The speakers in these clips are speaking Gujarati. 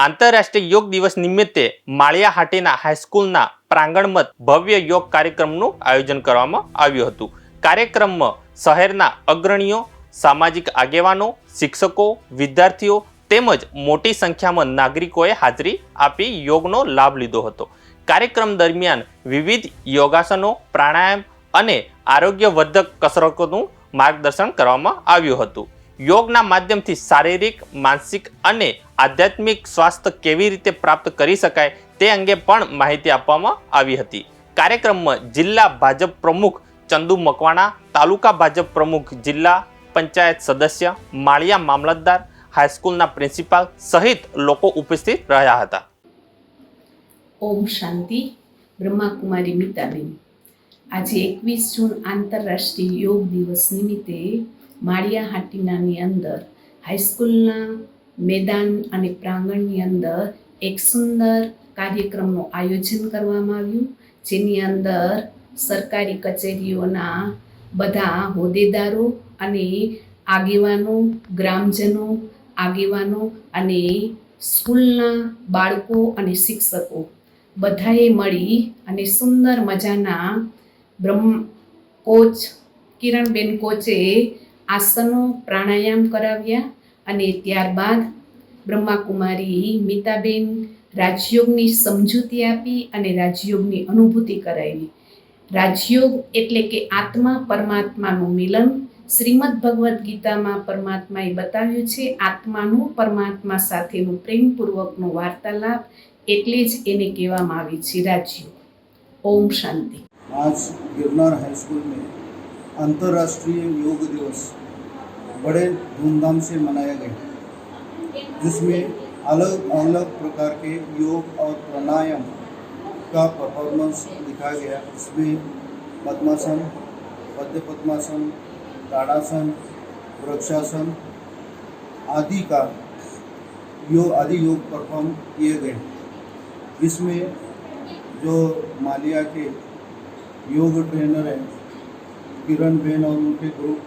આંતરરાષ્ટ્રીય યોગ દિવસ નિમિત્તે માળિયા હાટીના હાઈસ્કૂલના પ્રાંગણમાં ભવ્ય યોગ કાર્યક્રમનું આયોજન કરવામાં આવ્યું હતું। કાર્યક્રમમાં શહેરના અગ્રણીઓ, સામાજિક આગેવાનો, શિક્ષકો, વિદ્યાર્થીઓ તેમજ મોટી સંખ્યામાં નાગરિકોએ હાજરી આપી યોગનો લાભ લીધો હતો। કાર્યક્રમ દરમિયાન વિવિધ યોગાસનો, પ્રાણાયામ અને આરોગ્યવર્ધક કસરતોનું માર્ગદર્શન કરવામાં આવ્યું હતું। યોગના માધ્યમથી શારીરિક, માનસિક અને આધ્યાત્મિક સ્વાસ્થ્ય કેવી રીતે પ્રાપ્ત કરી શકાય તે અંગે પણ માહિતી આપવામાં આવી હતી। કાર્યક્રમમાં જિલ્લા ભાજપ પ્રમુખ ચંદુ મકવાણા, તાલુકા ભાજપ પ્રમુખ, જિલ્લા પંચાયત સદસ્ય, માળિયા મામલતદાર, હાઈસ્કૂલના પ્રિન્સિપાલ સહિત લોકો ઉપસ્થિત રહ્યા હતા। ઓમ શાંતિ। બ્રહ્માકુમારી મીતાબેન। આજે 21 જૂન આંતરરાષ્ટ્રીય યોગ દિવસ નિમિત્તે માળિયા હાટીનાની અંદર હાઈસ્કૂલના મેદાન અને પ્રાંગણની અંદર એક સુંદર કાર્યક્રમનું આયોજન કરવામાં આવ્યું, જેની અંદર સરકારી કચેરીઓના બધા હોદ્દેદારો અને આગેવાનો, ગ્રામજનો, આગેવાનો અને સ્કૂલના બાળકો અને શિક્ષકો બધાએ મળી અને સુંદર મજાના કોચ કિરણબેન કોચે આસનો, પ્રાણાયામ કરાવ્યા અને ત્યારબાદ બ્રહ્માકુમારી મીતાબેન રાજયોગની સમજૂતી આપી અને રાજયોગની અનુભૂતિ કરાવી। રાજયોગ એટલે કે આત્મા પરમાત્માનું મિલન। શ્રીમદ ભગવદ્ ગીતામાં પરમાત્માએ બતાવ્યું છે આત્માનું પરમાત્મા સાથેનું પ્રેમપૂર્વકનો વાર્તાલાપ, એટલે જ એને કહેવામાં આવે છે રાજયોગ। ओम शांति। आज गिरनार हाई स्कूल में अंतर्राष्ट्रीय योग दिवस बड़े धूमधाम से मनाया गया, जिसमें अलग अलग प्रकार के योग और प्राणायाम का परफॉर्मेंस दिखाया गया। इसमें पद्मासन, पद्य पद्मासन, ताड़ासन, वृक्षासन आदि योग परफॉर्म किए गए। इसमें जो मालिया के योग ट्रेनर हैं किरण बेन और उनके ग्रुप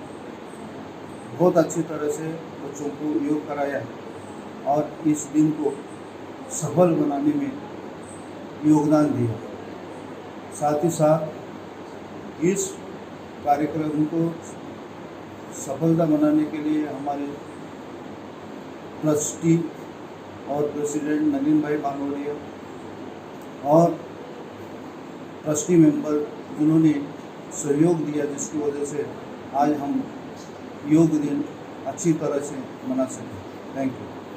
बहुत अच्छी तरह से बच्चों को योग कराया और इस दिन को सफल बनाने में योगदान दिया। साथ ही साथ इस कार्यक्रम को सफलता बनाने के लिए हमारे ट्रस्टी और प्रेसिडेंट नवीन भाई बानोरिया और ट्रस्टी मेंबर जिन्होंने सहयोग दिया, जिसकी वजह से आज हम योग दिन अच्छी तरह से मना सकें। Thank you.